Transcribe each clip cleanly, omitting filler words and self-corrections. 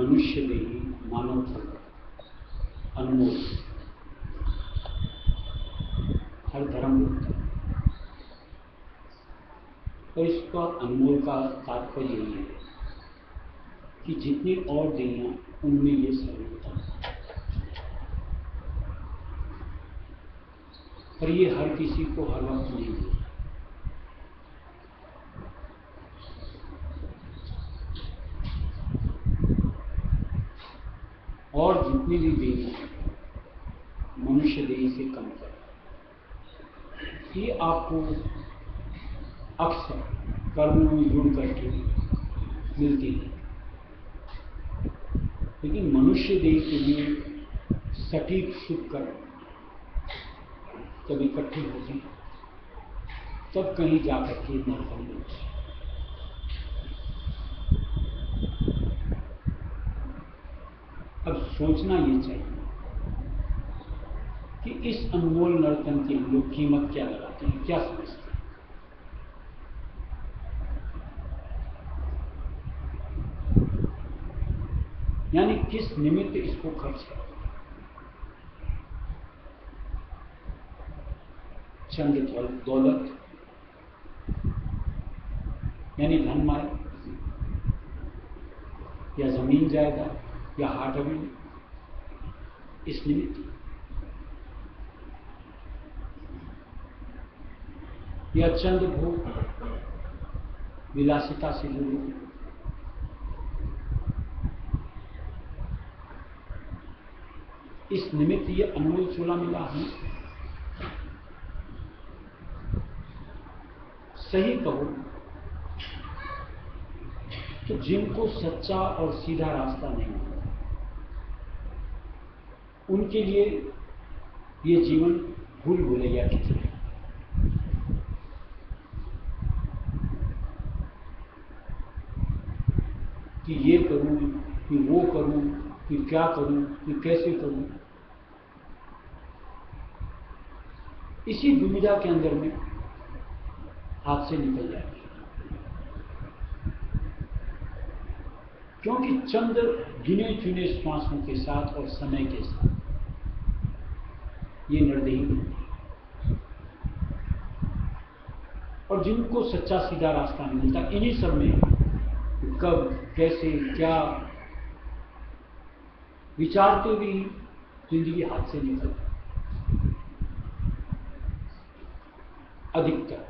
मनुष्य देही मानव धर्म अनमोल, हर धर्म होता है, और इसका अनमोल का तात्पर्य यही है कि जितनी और देहियां उनमें ये सर्वोत्तम है। पर ये हर किसी को हर वक्त नहीं मिलता। और जितनी भी देही मनुष्य देही से कम कर, ये आपको अक्सर कर्मों में जुड़ करके मिलती है, लेकिन मनुष्य देह के लिए सटीक शुभ कर्म जब इकट्ठी होती तब कहीं जाकर के नरफल मिलती है। अब सोचना ये चाहिए कि इस अनमोल नर्तन की हम लोग कीमत क्या लगाते हैं, क्या समझते हैं। यानी किस निमित्त इसको खर्च करते हैं। चंद दौलत यानी धन माया, या जमीन जायदाद, या हाट हवेली, इस निमित्त, या चंद भोग विलासिता से जुड़े, इस निमित्त ये अनमोल चोला मिला है। सही कहो तो जिनको सच्चा और सीधा रास्ता नहीं होता, उनके लिए ये जीवन भूल भुलैया की तरह, कि ये करूं, कि वो करूं, कि क्या करूं, कि कैसे करूं। इसी दुविधा के अंदर में हाथ से निकल जाएगी, क्योंकि चंद गिने चुने श्वासों के साथ और समय के साथ ये निर्देही बनती है। और जिनको सच्चा सीधा रास्ता नहीं मिलता, इन्हीं सब में कब कैसे क्या विचारते हुए जिंदगी हाथ से निकल अधिकतर।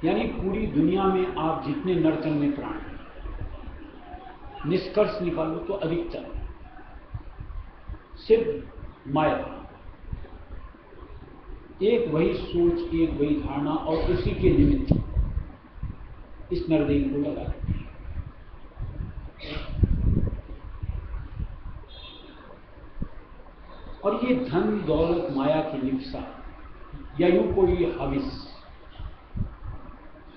यानी पूरी दुनिया में आप जितने नर्तन में प्राण हैं, निष्कर्ष निकालो तो अधिकतर सिर्फ माया, एक वही सोच, एक वही धारणा, और उसी के निमित्त इस नरदेही को लगा देते हैं। और ये धन दौलत माया की लिप्सा, या यूं कोई हविस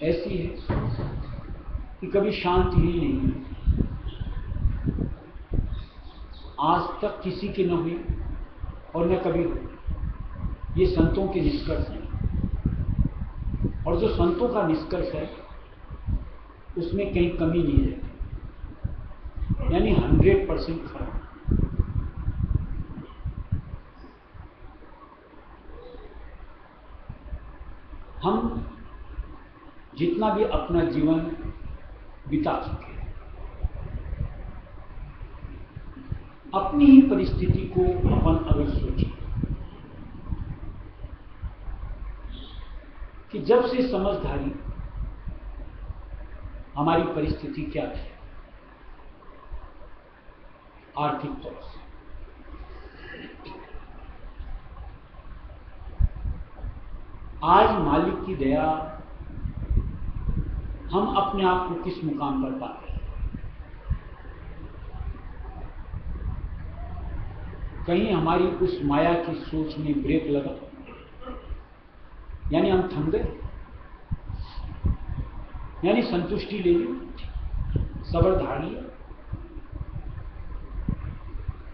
ऐसी है कि कभी शांति ही नहीं है, आज तक किसी की न हुई और न कभी हुई। ये संतों के निष्कर्ष हैं, और जो संतों का निष्कर्ष है उसमें कहीं कमी नहीं रहती, यानी 100% खरा। हम जितना भी अपना जीवन बिता चुके हैं, अपनी ही परिस्थिति को अपन अगर सोचें कि जब से समझदारी, हमारी परिस्थिति क्या थी आर्थिक तौर से, आज मालिक की दया हम अपने आप को किस मुकाम पर पाते हैं। कहीं हमारी उस माया की सोच में ब्रेक लगा, यानी हम थम गए, यानी संतुष्टि ले ली, सब्र धार लिया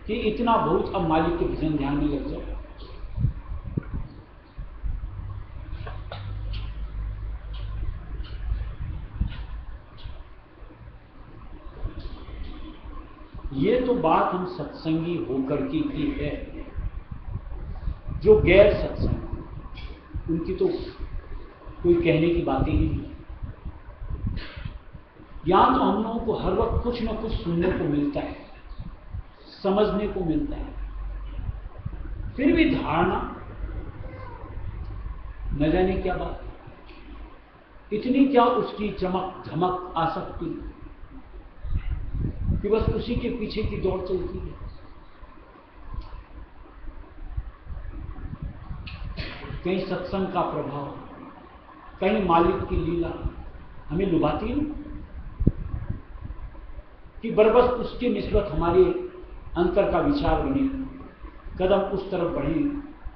कि इतना बहुत, अब मालिक के भजन ध्यान में लग जाओ। ये तो बात हम सत्संगी होकर के की है। जो गैर सत्संग, उनकी तो कोई कहने की बातें ही नहीं। यहां तो हम लोगों को हर वक्त कुछ न कुछ सुनने को मिलता है, समझने को मिलता है, फिर भी धारणा न जाने क्या बात, इतनी क्या उसकी चमक धमक आ सकती कि बस उसी के पीछे की दौड़ चलती है। कहीं सत्संग का प्रभाव, कहीं मालिक की लीला हमें लुभाती नहीं कि बरबस उसके निस्बत हमारे अंतर का विचार बने, कदम उस तरफ बढ़े,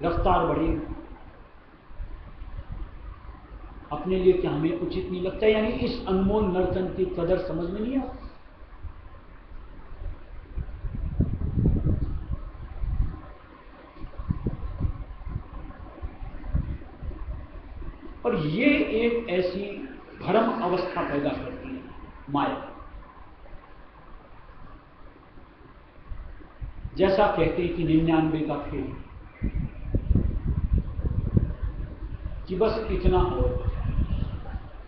रफ्तार बढ़े। अपने लिए क्या हमें उचित नहीं लगता? यानी इस अनमोल नर्तन की कदर समझ में नहीं आती। और ये एक ऐसी भ्रम अवस्था पैदा करती है माया। जैसा कहते हैं कि 99 का खेल, कि बस इतना हो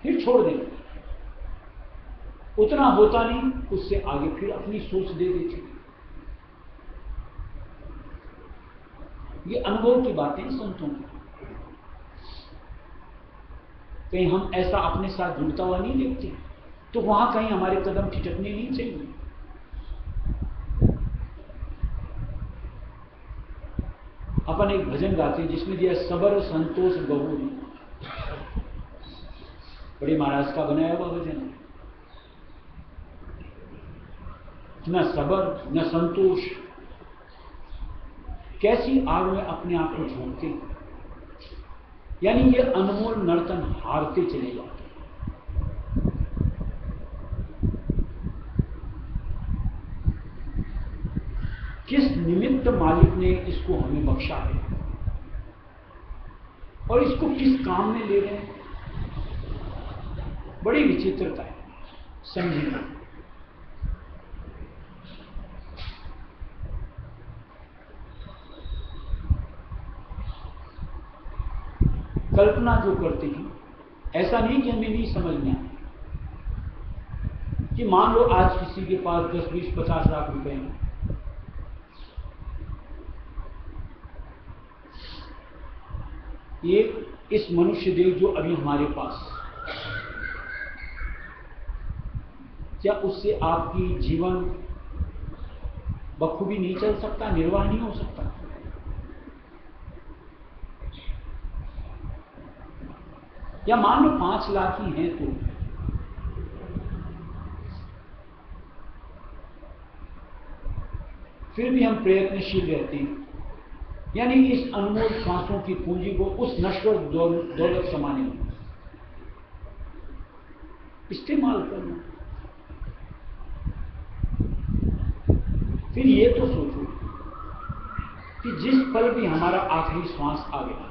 फिर छोड़ दें, उतना होता नहीं, उससे आगे फिर अपनी सोच दे देते। ये अनुभव की बातें संतों की। कहीं हम ऐसा अपने साथ जुड़ता हुआ नहीं देखते, तो वहां कहीं हमारे कदम ठिठकने नहीं चाहिए। अपन एक भजन गाते हैं जिसमें दिया सबर संतोष गहुरी, बड़े महाराज का बनाया हुआ भजन है। न सबर न संतोष, कैसी आग में अपने आप को झोंकते, यानी ये अनमोल नर्तन हारते चले जाते। किस निमित्त मालिक ने इसको हमें बख्शा है और इसको किस काम में ले रहे हैं, बड़ी विचित्रता है समझना। कल्पना जो करते हैं, ऐसा नहीं कि हमें नहीं समझ में आए कि मान लो आज किसी के पास 10, 20, 50 लाख रुपए हैं, एक इस मनुष्य देह जो अभी हमारे पास, क्या उससे आपकी जीवन बखूबी नहीं चल सकता, निर्वाह नहीं हो सकता? या मान लो 5 लाख ही हैं, तो फिर भी हम प्रयत्नशील रहते हैं, यानी इस अनमोल सांसों की पूंजी को उस नश्वर दौलत समाने में इस्तेमाल करना। फिर ये तो सोचो कि जिस पल भी हमारा आखिरी श्वास आ गया,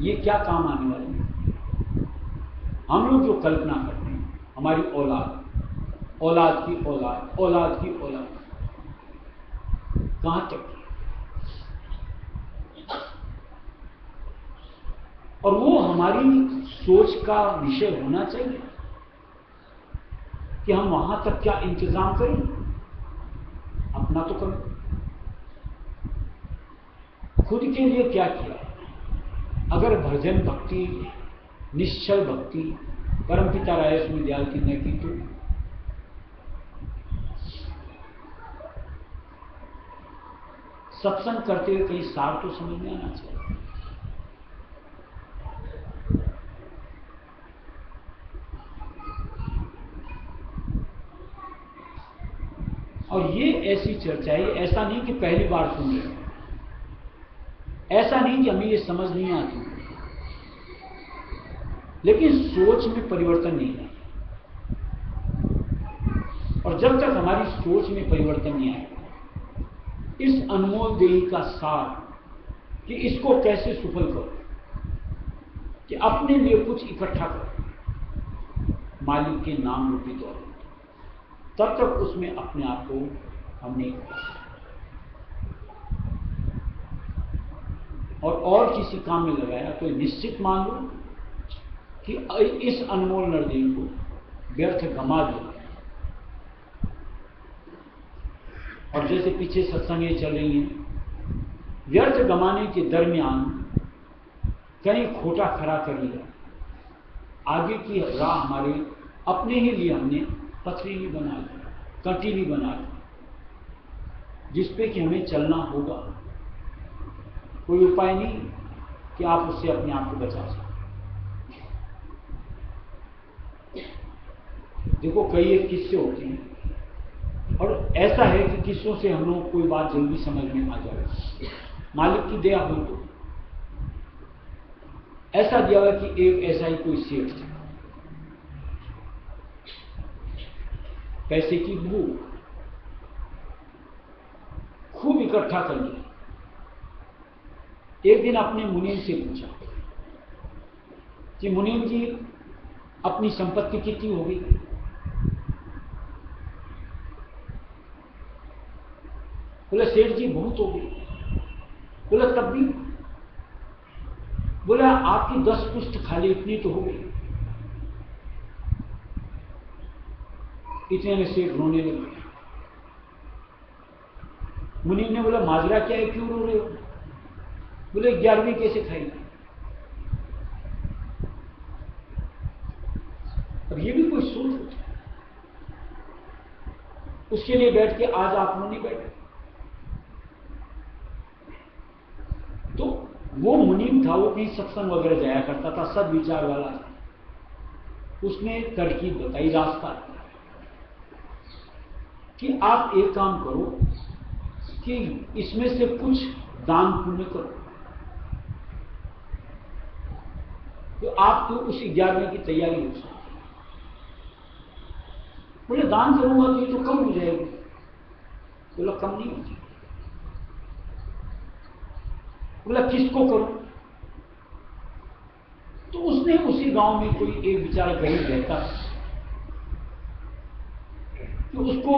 ये क्या काम आने वाले हैं? हम लोग जो कल्पना करते हैं, हमारी औलाद, औलाद की औलाद, औलाद की औलाद, कहां तक? और वो हमारी सोच का विषय होना चाहिए कि हम वहां तक क्या इंतजाम करें, अपना तो करें, खुद के लिए क्या किया। अगर भजन भक्ति, निश्चल भक्ति परमपिता रायस्वामी दयाल की ने की, तो सत्संग करते हुए कहीं सार तो समझ में आना चाहिए। और ये ऐसी चर्चा है, ऐसा नहीं कि पहली बार सुन रहे हैं, ऐसा नहीं कि हमें ये समझ नहीं आती, लेकिन सोच में परिवर्तन नहीं है। और जब तक हमारी सोच में परिवर्तन नहीं आए, इस अनमोल देही का सार कि इसको कैसे सफल करो, कि अपने लिए कुछ इकट्ठा करो, मालिक के नाम रूपी दौलत, तब तक उसमें अपने आप को हम नहीं कर सकते। और किसी काम में लगाया तो निश्चित मान लो कि इस अनमोल नरदेव को व्यर्थ गमा दिया। और जैसे पीछे सत्संगें चल रही हैं, व्यर्थ गमाने के दरमियान कहीं खोटा खड़ा कर लिया, आगे की राह हमारे अपने ही लिए हमने पथरीली बना ली, कंटीली बना ली, जिसपे कि हमें चलना होगा। कोई उपाय नहीं कि आप उससे अपने आप को बचा सकें। देखो, कई एक किस्से होते हैं और ऐसा है कि किस्सों से हम लोग कोई बात जल्दी समझ में आ जाए। मालिक की दया हो तो ऐसा दिया हुआ कि एक ऐसा ही कोई सेठ था, पैसे की भूख, खूब इकट्ठा कर लिया। एक दिन अपने मुनीम से पूछा कि मुनीम जी, अपनी संपत्ति कितनी हो गई? बोला सेठ जी बहुत हो गई। बोला तब भी? बोला आपकी 10 पुश्त खाली इतनी तो हो गई। इतने में सेठ रोने लगे। मुनीम ने बोला माजरा क्या है, क्यों रो रहे हो? बोले 11वीं कैसे खाएंगे? अब ये भी कोई सोच होता है। उसके लिए बैठ के आज आप लोग नहीं बैठे। तो वो मुनीम था, वो कहीं सत्संग वगैरह जाया करता था, सब विचार वाला था। उसने तरकीब बताई, रास्ता कि आप एक काम करो कि इसमें से कुछ दान पुण्य करो, तो आप तो उस 11वीं की तैयारी हो सकती। बोले दान करूंगा तो ये तो कम हो जाएगी। बोला कम नहीं होती। बोला किसको करूं? तो उसने उसी गांव में कोई एक बेचारा गरीब रहता है, तो उसको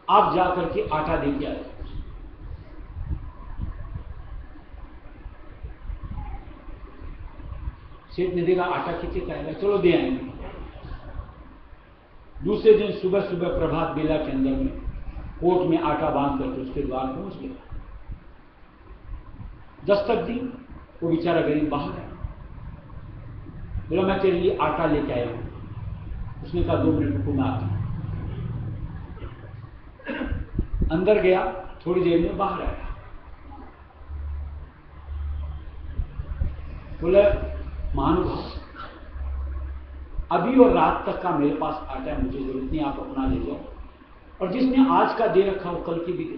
आप जाकर के आटा दे के आए। सेठ ने देखा आटा कितने का आएगा, चलो दे आएंगे। दूसरे दिन सुबह सुबह प्रभात बेला के अंदर में कोट में आटा बांध करके उसके द्वार पहुंच गया। दस्तक दी, वो बेचारा गरीब बाहर आया। बोला मैं तेरे लिए आटा लेके आया हूं। उसने कहा 2 मिनट रुको, मैं आता हूं। अंदर गया, थोड़ी देर में बाहर आया। बोले महानुभाव, अभी और रात तक का मेरे पास आटा है, मुझे जरूरत नहीं, आप अपना ले जाओ, और जिसने आज का दे रखा वो कल की भी दे।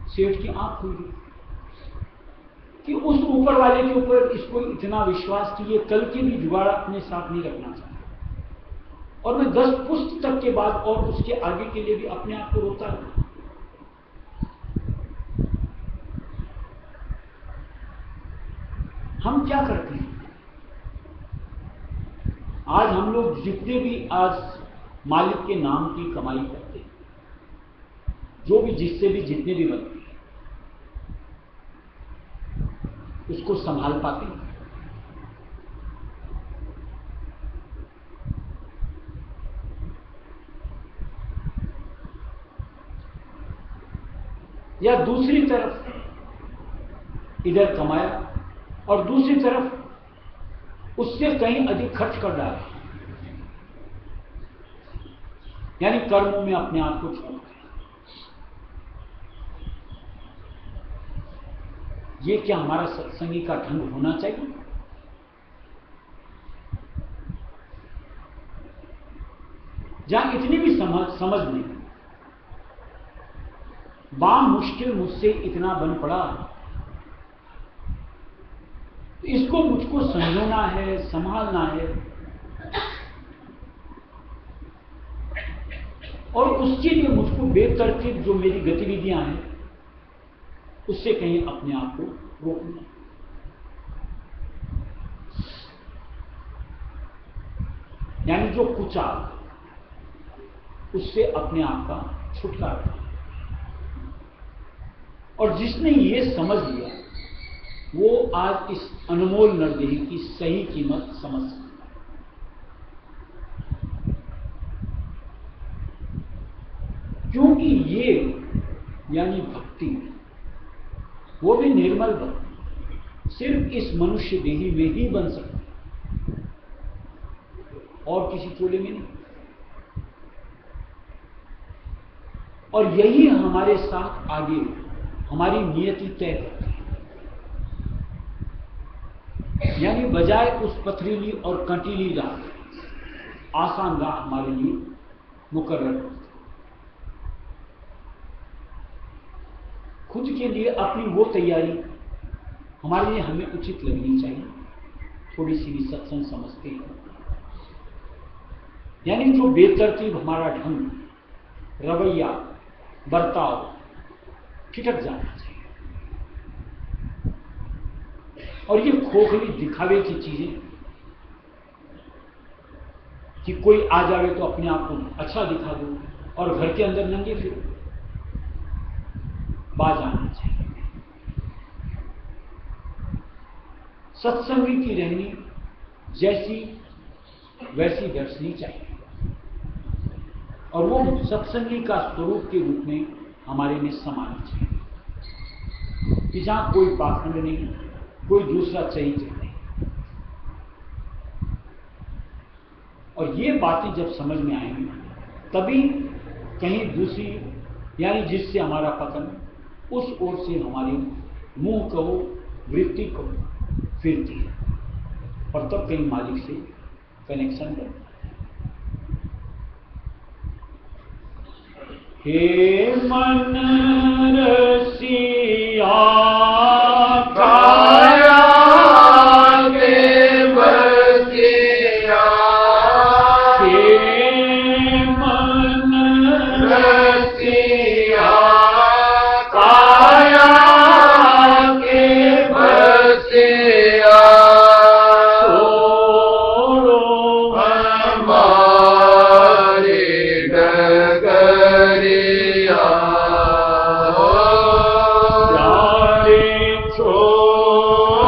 सेठ की आंख खुल गई कि उस ऊपर वाले के ऊपर इसको इतना विश्वास कि ये कल की भी जुगाड़ अपने साथ नहीं रखना चाहता, और मैं 10 पुश्त तक के बाद और उसके आगे के लिए भी अपने आप को रोकता हूं। हम क्या करते हैं आज? हम लोग जितने भी आज मालिक के नाम की कमाई करते हैं, जो भी जिससे भी जितने भी बनते हैं, उसको संभाल पाते हैं? या दूसरी तरफ इधर कमाया और दूसरी तरफ उससे कहीं अधिक खर्च कर डाला, यानी कर्मों में अपने आप को छोड़। ये क्या हमारा सत्संगी का ढंग होना चाहिए? जहां इतनी भी समझ नहीं, मुश्किल मुझसे इतना बन पड़ा, इसको मुझको समझना है, संभालना है, और उसके लिए मुझको बेतरतीब जो मेरी गतिविधियां हैं उससे कहीं अपने आप को रोकना। यानी जो कुचाल, उससे अपने आप का छुटकारा। और जिसने ये समझ लिया वो आज इस अनमोल नरदेही की सही कीमत समझ सकता है। क्योंकि ये यानी भक्ति, वो भी निर्मल भक्ति, सिर्फ इस मनुष्य देही में ही बन सकती है और किसी चोले में नहीं। और यही हमारे साथ आगे हमारी नियति तय करती है। यानी बजाय उस पथरीली और कंटीली राह, आसान राह हमारे लिए मुकर्रर करती है। खुद के लिए अपनी वो तैयारी हमारे लिए हमें उचित लगनी चाहिए, थोड़ी सी भी सत्संग समझते हैं। यानी जो बेतरतीब हमारा ढंग, रवैया, बर्ताव ठिठक जाना चाहिए। और ये खोखली दिखावे की चीजें कि कोई आ जावे तो अपने आप को अच्छा दिखा दो और घर के अंदर नंगे फिरो, बाज आना चाहिए। सत्संगी की रहनी जैसी वैसी दर्शनी चाहिए और वो सत्संगी का स्वरूप के रूप में हमारे में समाना चाहिए कि जहां कोई पाखंड नहीं, कोई दूसरा चरित्र नहीं। और ये बातें जब समझ में आएंगी तभी कहीं दूसरी यानी जिससे हमारा पतन, उस ओर से हमारी मुंह कहो वृत्ति को फिरती है और तब कहीं मालिक से कनेक्शन बनता है। हे मन रसिया काया के बसिया, हे मन रसिया काया के बसिया, छोड़ो हमारे डगरिया, प्यारे छोड़ो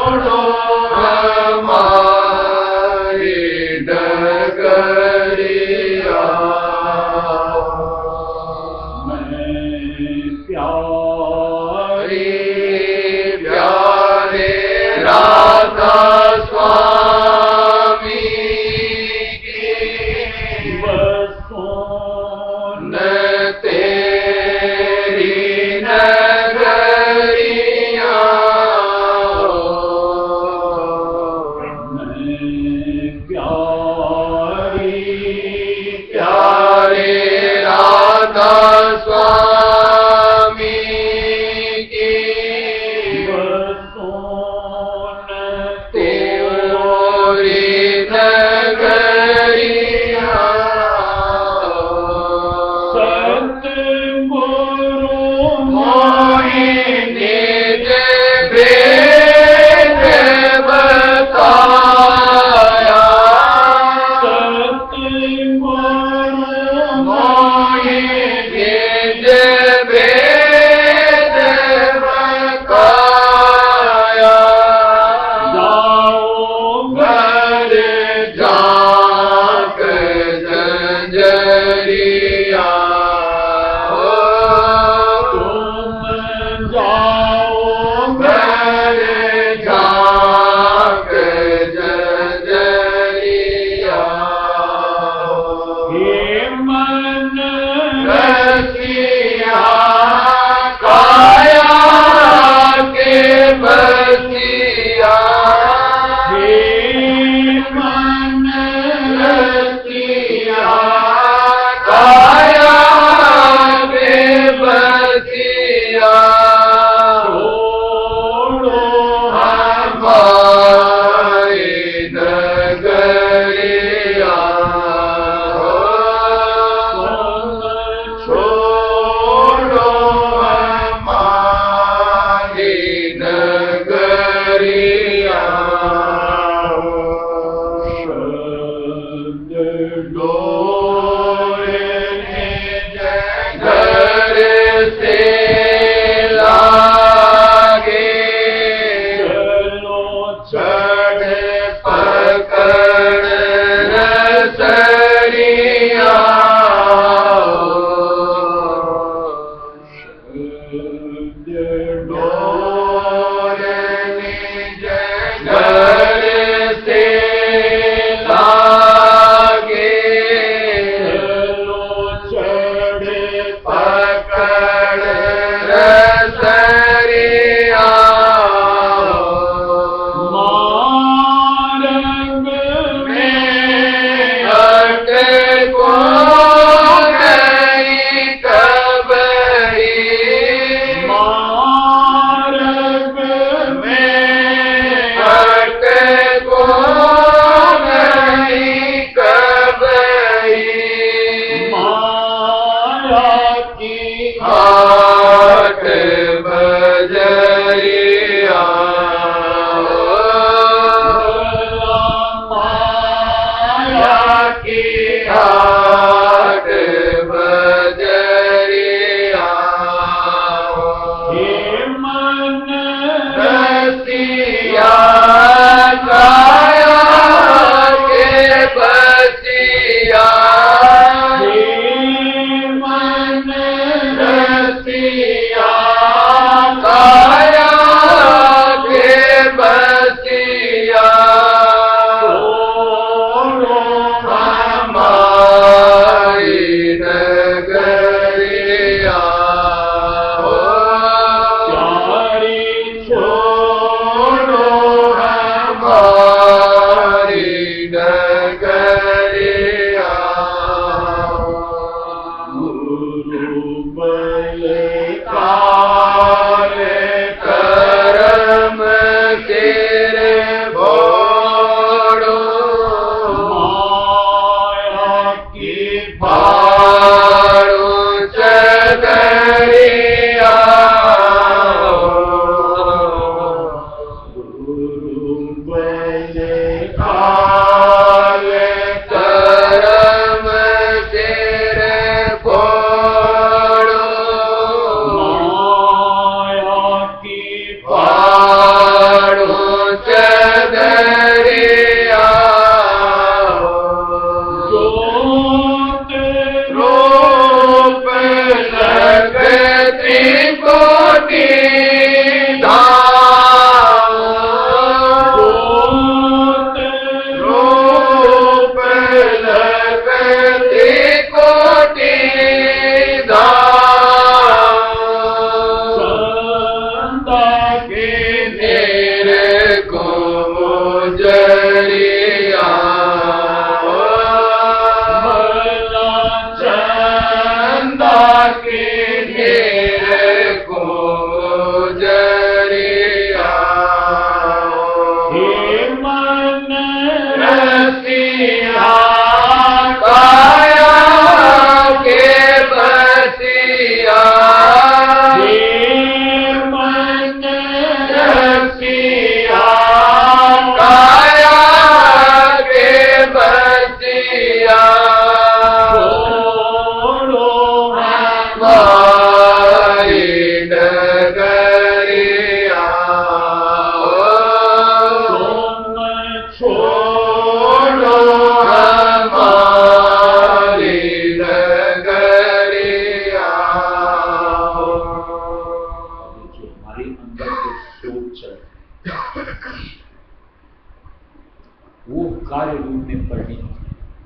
वो कार्य रूप में परिणित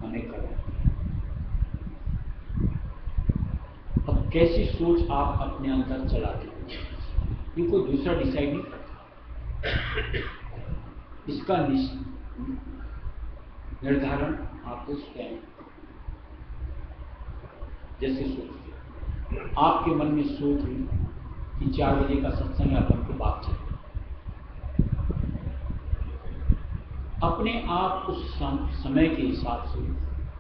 होने का। अब कैसी सोच आप अपने अंदर चलाते हो, ये कोई दूसरा डिसाइड नहीं करता। इसका निर्धारण आपको स्वयं। जैसे सोचते, आपके मन में सोच हुई कि 4 बजे का सत्संग अपन को बात चले, अपने आप उस समय के हिसाब से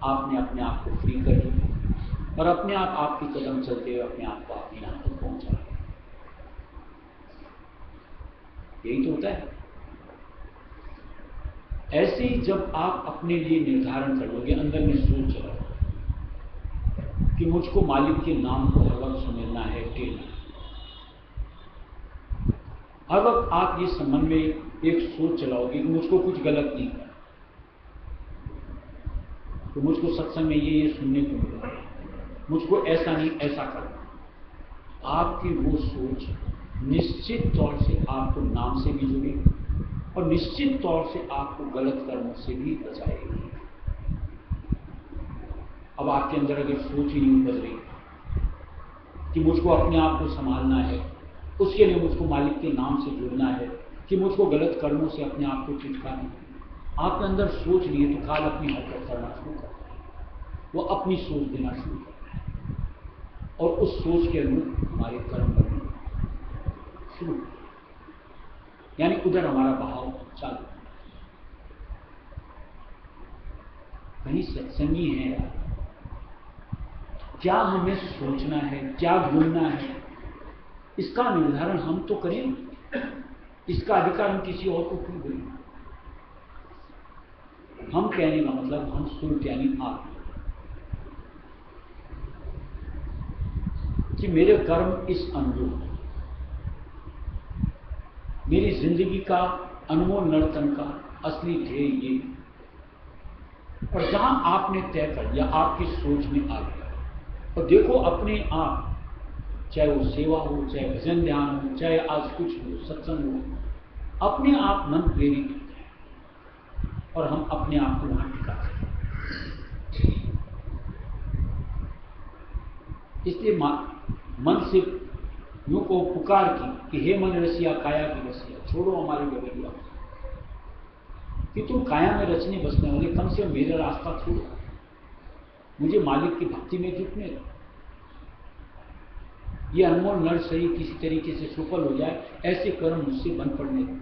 आपने अपने आप को फ्री कर लिया और अपने आप आपके कदम चलते हुए अपने आप को अपने यहाँ तक पहुंचा। यही तो होता है। ऐसे ही जब आप अपने लिए निर्धारण कर लोगे, अंदर में सोच रहे कि मुझको मालिक के नाम को हर वक्त सुनना है, टेलना है, हर वक्त आप ये मन में एक सोच चलाओगे कि मुझको कुछ गलत नहीं करना, तो मुझको सत्संग में ये सुनने को मिला, मुझको ऐसा नहीं ऐसा करना। आपकी वो सोच निश्चित तौर से आपको नाम से भी जुड़ेगी और निश्चित तौर से आपको गलत कर्मों से भी बचाएगी। अब आपके अंदर अगर सोच ही नहीं बदल रही कि मुझको अपने आप को संभालना है, उसके लिए मुझको मालिक के नाम से जुड़ना है, कि मुझको गलत कर्मों से अपने आप को छुटकाना है, आपके अंदर सोच नहीं है, तो काल अपनी हरकत करना शुरू करता है, वो अपनी सोच देना शुरू करता है और उस सोच के अनुरूप हमारे कर्म बनने शुरू, यानी उधर हमारा बहाव चालू। कहीं सत्संगी है यार, क्या हमें सोचना है, क्या बोलना है, इसका निर्धारण हम तो करें। इसका अधिकार हम किसी और को क्यों दें? हम कहने का मतलब हम सुरत यानी आप, कि मेरे कर्म इस अनुरूप, मेरी जिंदगी का अनमोल नर्तन का असली ध्येय ये। और जहां आपने तय कर लिया, आपकी सोच में आ गया, और देखो अपने आप, चाहे वो सेवा हो, चाहे भजन ध्यान हो, चाहे आज कुछ हो, सत्संग हो, अपने आप मन प्रेरित होता है और हम अपने आप को वहां टिकाते हैं। इसलिए मन से यूं को पुकार की कि हे मन रसिया काया की रसिया, छोड़ो हमारी व्यवहारिया, कि तुम काया में रचने बसने वाले, कम से कम मेरा रास्ता छोड़ो, मुझे मालिक की भक्ति में जुटने दो। ये अनमोल नर सही किसी तरीके से सफल हो जाए, ऐसे कर्म मुझसे बन पड़ने दो।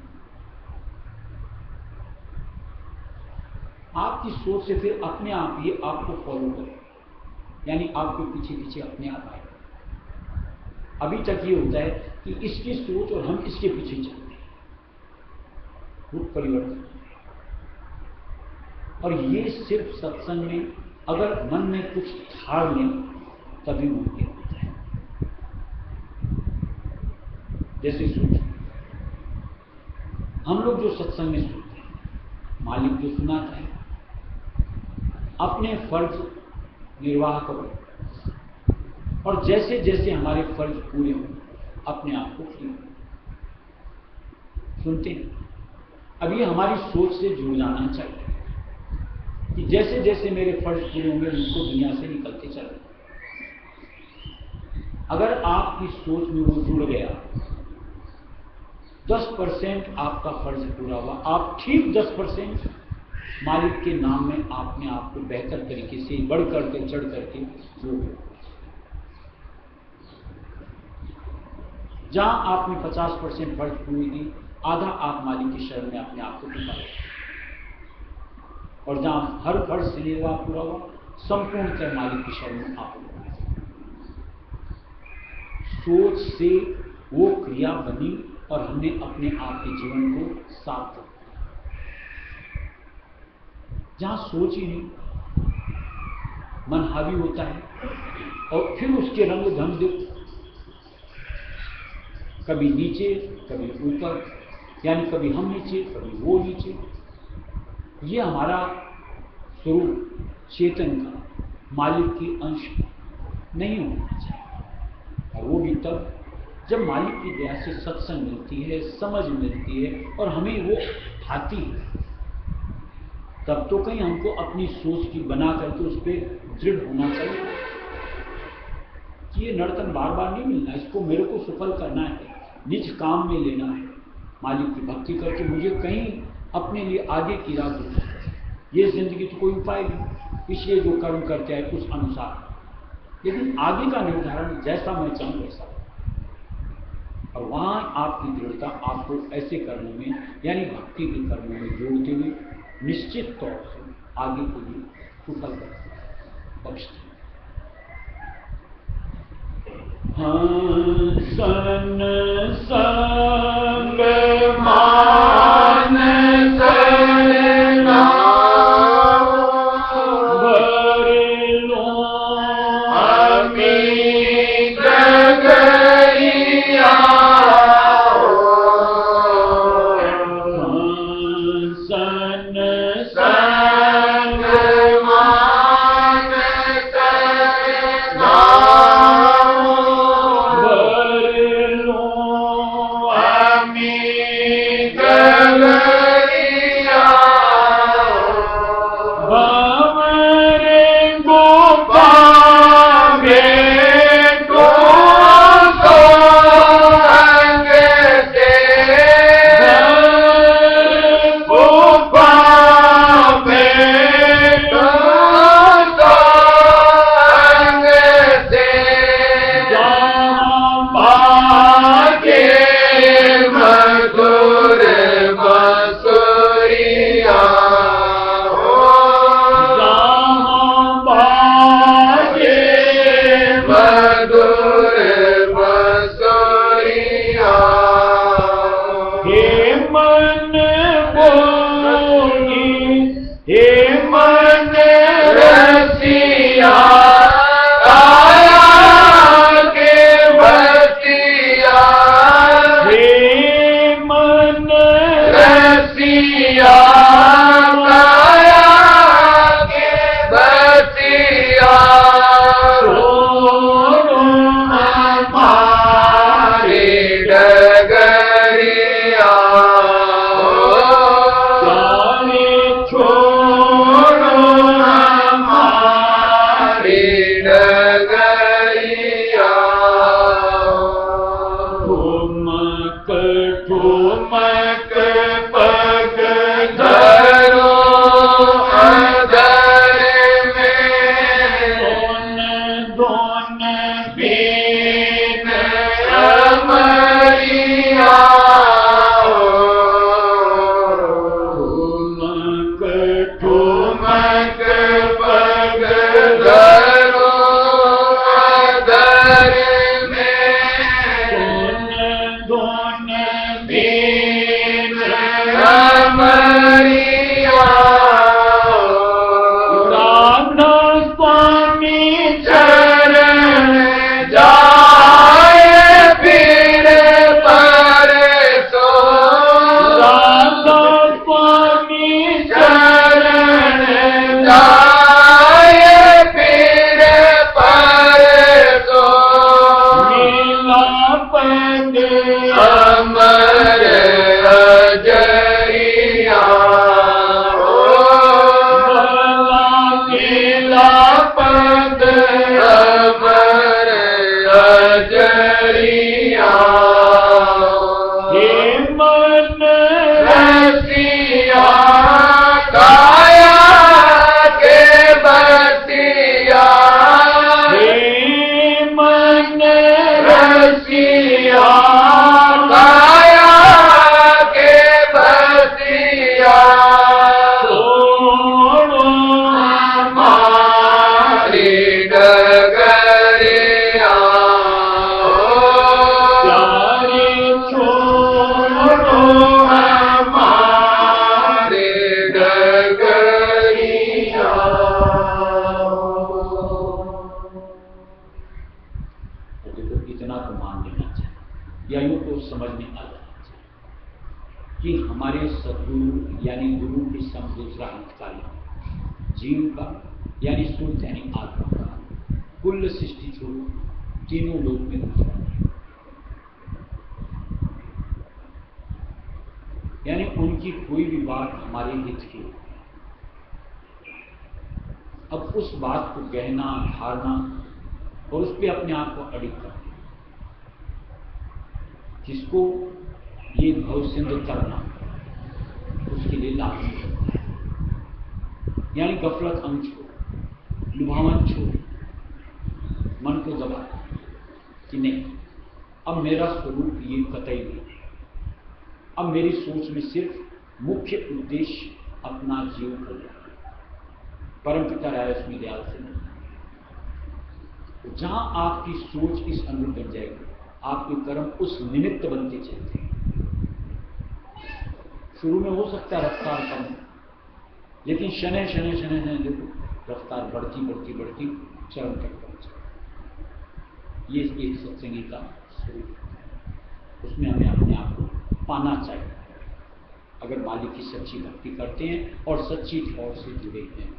आपकी सोच से फिर अपने आप ये आपको फॉलो करे, यानी आपके पीछे पीछे अपने आप आए। अभी तक ये होता है कि इसकी सोच और हम इसके पीछे चलते हैं, रूप परिवर्तन। और ये सिर्फ सत्संग में अगर मन में कुछ ठाड़ लें तभी मुमकिन होता है। जैसे सोच, हम लोग जो सत्संग में सुनते हैं, मालिक जो सुनाता है, अपने फर्ज निर्वाह करो, और जैसे जैसे हमारे फर्ज पूरे हों अपने आप को फ्री सुनते हैं। अब ये हमारी सोच से जुड़ जाना चाहिए कि जैसे जैसे मेरे फर्ज पूरे होंगे उनको दुनिया से निकलते चले। अगर आपकी सोच में वो जुड़ गया, 10% आपका फर्ज पूरा हुआ, आप ठीक 10% मालिक के नाम में आपने आपको बेहतर तरीके से बढ़ करके चढ़ करके जोड़। जहां आपने 50% फर्ज पूरी दी, आधा आप मालिक की शरण में अपने आप को टिका, और जहां हर फर्ज से निर्वाह पूरा हुआ, संपूर्णतः मालिक की शरण में आप सोच से वो क्रिया बनी और हमने अपने आप के जीवन को सार्थक किया। जहां सोच ही नहीं, मन हावी होता है और फिर उसके रंग ढंग दिखते, कभी नीचे कभी ऊपर, यानी कभी हम नीचे कभी वो नीचे। ये हमारा स्वरूप चेतन का, मालिक की अंश नहीं होना चाहिए। और वो भी तब जब मालिक की दया से सत्संग मिलती है, समझ मिलती है और हमें वो आती है। तब तो कहीं हमको अपनी सोच की बना करके उस पर दृढ़ होना चाहिए कि ये नर्तन बार बार नहीं मिलना, इसको मेरे को सफल करना है, निज काम में लेना है, मालिक की भक्ति करके मुझे कहीं अपने लिए आगे की राह दूँ। ये जिंदगी तो कोई उपाय नहीं, इसलिए जो कर्म करते हैं उस अनुसार, लेकिन आगे का निर्धारण जैसा मैं चाहूँ वैसा। और वहाँ आपकी दृढ़ता आपको ऐसे कर्मों में यानी भक्ति के कर्मों में जोड़ते हुए निश्चित तौर से आगे के लिए सफल बख्शते। सन संग मान सरना भरे लो अमित गरिया सन संग मान सरना तीनों लोक में यानी उनकी कोई भी बात हमारे हित की अब उस बात को गहना धारना और उस पर अपने आप को अडिग करना, जिसको ये भव सिंध करना, उसके लिए लाभ होता है। यानी गफलत अंग छोड़, लुभावन छोड़, मन को दबा कि नहीं, अब मेरा स्वरूप ये कतई नहीं, अब मेरी सोच में सिर्फ मुख्य उद्देश्य अपना जीव करना, परमपिता रायस्मी दयाल से नहीं। जहां आपकी सोच इस अनुरूप बन जाएगी, आपके कर्म उस निमित्त बनते चलते हैं। शुरू में हो सकता है रफ्तार कम, लेकिन शनै शनै शनै शनै देखो रफ्तार बढ़ती बढ़ती बढ़ती चरम तक पहुंच जाए। ये एक सत्संगी का स्वरूप, उसमें हमें अपने आप को पाना चाहिए अगर मालिक की सच्ची भक्ति करते हैं और सच्ची ठौर से जुड़े हैं।